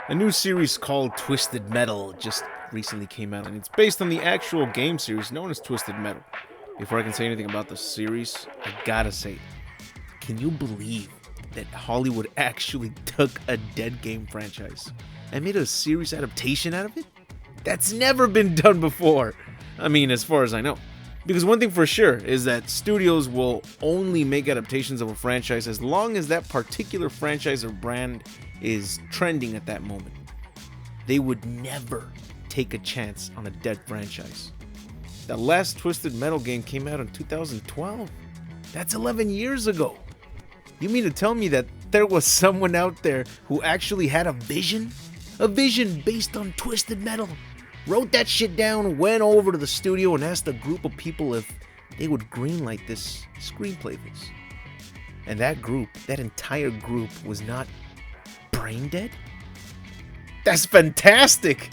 A new series called Twisted Metal just recently came out, and it's based on the actual game series known as Twisted Metal. Before I can say anything about the series, I gotta say, can you believe that Hollywood actually took a dead game franchise and made a series adaptation out of it? That's never been done before. I mean, as far as I know. Because one thing for sure is that studios will only make adaptations of a franchise as long as that particular franchise or brand is trending at that moment. They would never take a chance on a dead franchise. The last Twisted Metal game came out in 2012. That's 11 years ago. You mean to tell me that there was someone out there who actually had a vision? A vision based on Twisted Metal. Wrote that shit down, went over to the studio and asked a group of people if they would greenlight this screenplay of his. And that group, that entire group, was not brain dead? That's fantastic!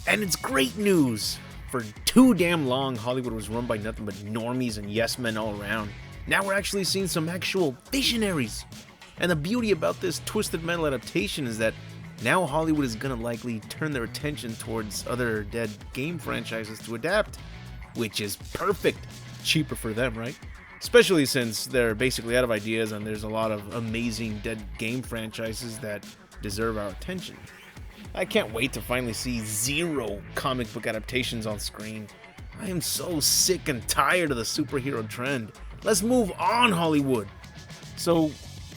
And it's great news! For too damn long, Hollywood was run by nothing but normies and yes men all around. Now we're actually seeing some actual visionaries. And the beauty about this Twisted Metal adaptation is that now Hollywood is gonna likely turn their attention towards other dead game franchises to adapt, which is perfect. Cheaper for them, right? Especially since they're basically out of ideas and there's a lot of amazing dead game franchises that deserve our attention. I can't wait to finally see zero comic book adaptations on screen. I am so sick and tired of the superhero trend. Let's move on, Hollywood. So,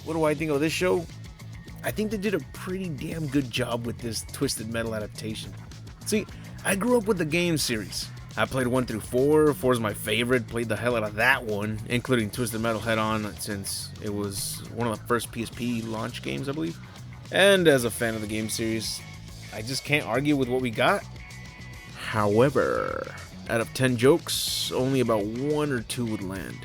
what do I think of this show? I think they did a pretty damn good job with this Twisted Metal adaptation. See, I grew up with the game series. I played 1 through 4. 4 is my favorite. Played the hell out of that one, including Twisted Metal Head On, since it was one of the first PSP launch games, I believe. And as a fan of the game series, I just can't argue with what we got. However, out of 10 jokes, only about 1 or 2 would land.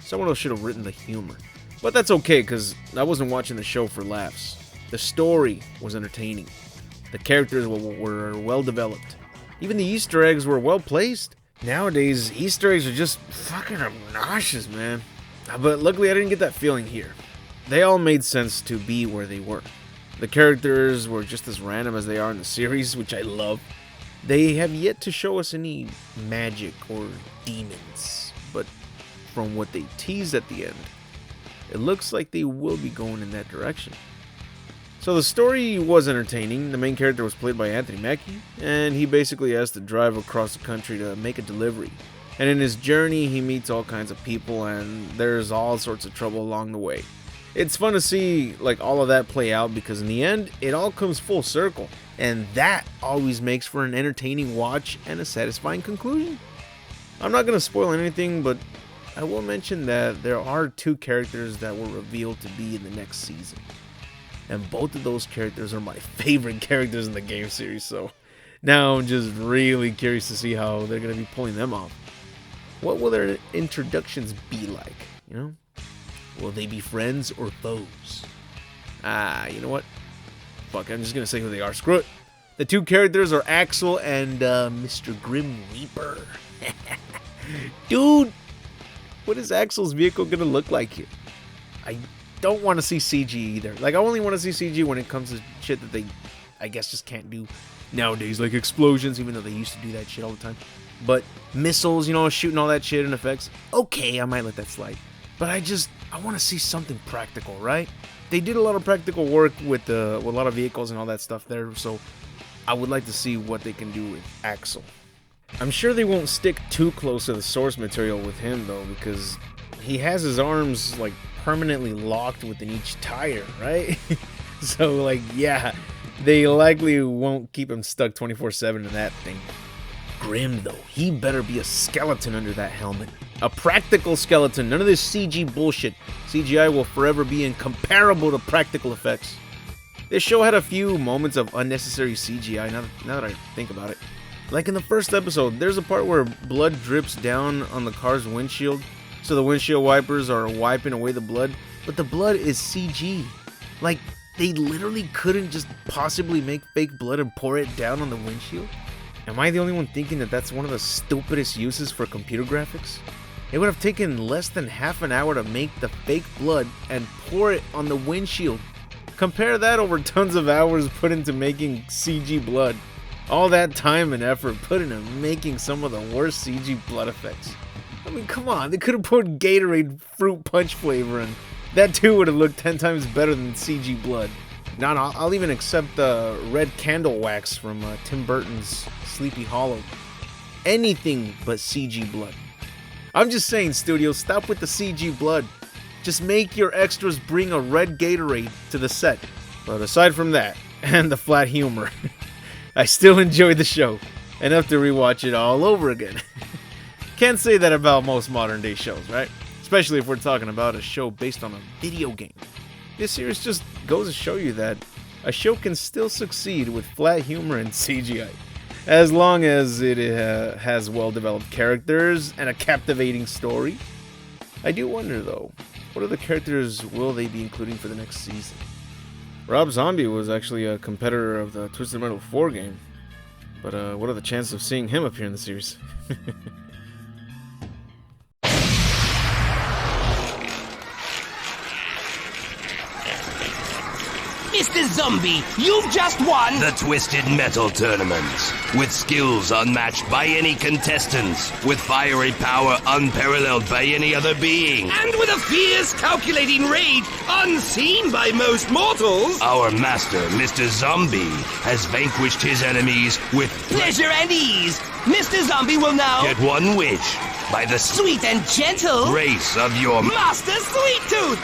Someone else should have written the humor. But that's okay, because I wasn't watching the show for laughs. The story was entertaining. The characters were well developed. Even the Easter eggs were well placed. Nowadays, Easter eggs are just fucking obnoxious, man. But luckily, I didn't get that feeling here. They all made sense to be where they were. The characters were just as random as they are in the series, which I love. They have yet to show us any magic or demons, but from what they teased at the end, it looks like they will be going in that direction. So the story was entertaining. The main character was played by Anthony Mackie, and he basically has to drive across the country to make a delivery. And in his journey, he meets all kinds of people, and there's all sorts of trouble along the way. It's fun to see all of that play out, because in the end, it all comes full circle, and that always makes for an entertaining watch and a satisfying conclusion. I'm not going to spoil anything, but I will mention that there are 2 characters that were revealed to be in the next season. And both of those characters are my favorite characters in the game series, so now I'm just really curious to see how they're going to be pulling them off. What will their introductions be like, you know? Will they be friends or foes? You know what? Fuck, I'm just going to say who they are. Screw it. The 2 characters are Axel and Mr. Grim Reaper. Dude! What is Axel's vehicle gonna look like here? I don't want to see CG either. I only want to see CG when it comes to shit that they, I guess, just can't do nowadays, like explosions, even though they used to do that shit all the time. But missiles, shooting all that shit and effects, okay, I might let that slide. But I want to see something practical, right? They did a lot of practical work with a lot of vehicles and all that stuff there, so I would like to see what they can do with Axel. I'm sure they won't stick too close to the source material with him, though, because he has his arms, permanently locked within each tire, right? So, yeah, they likely won't keep him stuck 24/7 in that thing. Grim, though, he better be a skeleton under that helmet. A practical skeleton, none of this CG bullshit. CGI will forever be incomparable to practical effects. This show had a few moments of unnecessary CGI, now that I think about it. Like in the first episode, there's a part where blood drips down on the car's windshield, so the windshield wipers are wiping away the blood, but the blood is CG. They literally couldn't just possibly make fake blood and pour it down on the windshield? Am I the only one thinking that that's one of the stupidest uses for computer graphics? It would have taken less than half an hour to make the fake blood and pour it on the windshield. Compare that over tons of hours put into making CG blood. All that time and effort put into making some of the worst CG blood effects. I mean, come on, they could have put Gatorade fruit punch flavor in. That too would have looked 10 times better than CG blood. No, I'll even accept the red candle wax from Tim Burton's Sleepy Hollow. Anything but CG blood. I'm just saying, studios, stop with the CG blood. Just make your extras bring a red Gatorade to the set. But aside from that, and the flat humor, I still enjoyed the show. Enough to rewatch it all over again. Can't say that about most modern day shows, right? Especially if we're talking about a show based on a video game. This series just goes to show you that a show can still succeed with flat humor and CGI, as long as it has well-developed characters and a captivating story. I do wonder, though, what other characters will they be including for the next season? Rob Zombie was actually a competitor of the Twisted Metal 4 game, but what are the chances of seeing him appear in the series? Mr. Zombie, you've just won the Twisted Metal Tournament. With skills unmatched by any contestants, with fiery power unparalleled by any other being, and with a fierce, calculating rage unseen by most mortals, our master, Mr. Zombie, has vanquished his enemies with pleasure and ease. Mr. Zombie will now get one wish by the sweet and gentle grace of your Master Sweet Tooth.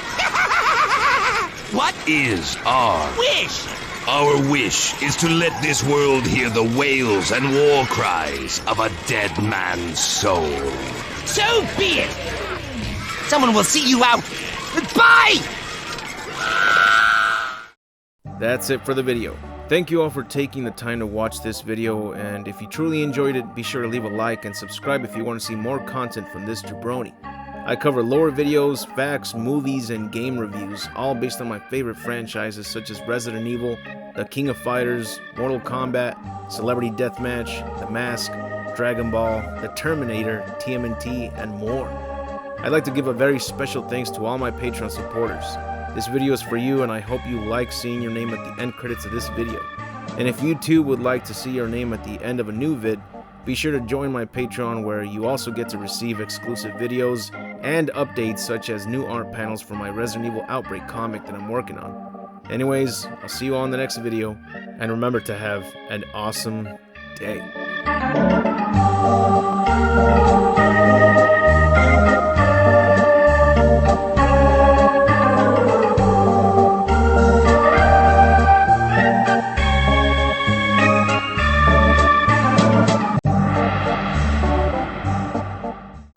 What is our wish? Our wish is to let this world hear the wails and war cries of a dead man's soul. So be it! Someone will see you out. Bye! That's it for the video. Thank you all for taking the time to watch this video, and if you truly enjoyed it, be sure to leave a like and subscribe if you want to see more content from this jabroni. I cover lore videos, facts, movies, and game reviews, all based on my favorite franchises such as Resident Evil, The King of Fighters, Mortal Kombat, Celebrity Deathmatch, The Mask, Dragon Ball, The Terminator, TMNT, and more. I'd like to give a very special thanks to all my Patreon supporters. This video is for you, and I hope you like seeing your name at the end credits of this video. And if you too would like to see your name at the end of a new vid, be sure to join my Patreon, where you also get to receive exclusive videos and updates such as new art panels for my Resident Evil Outbreak comic that I'm working on. Anyways, I'll see you all in the next video, and remember to have an awesome day.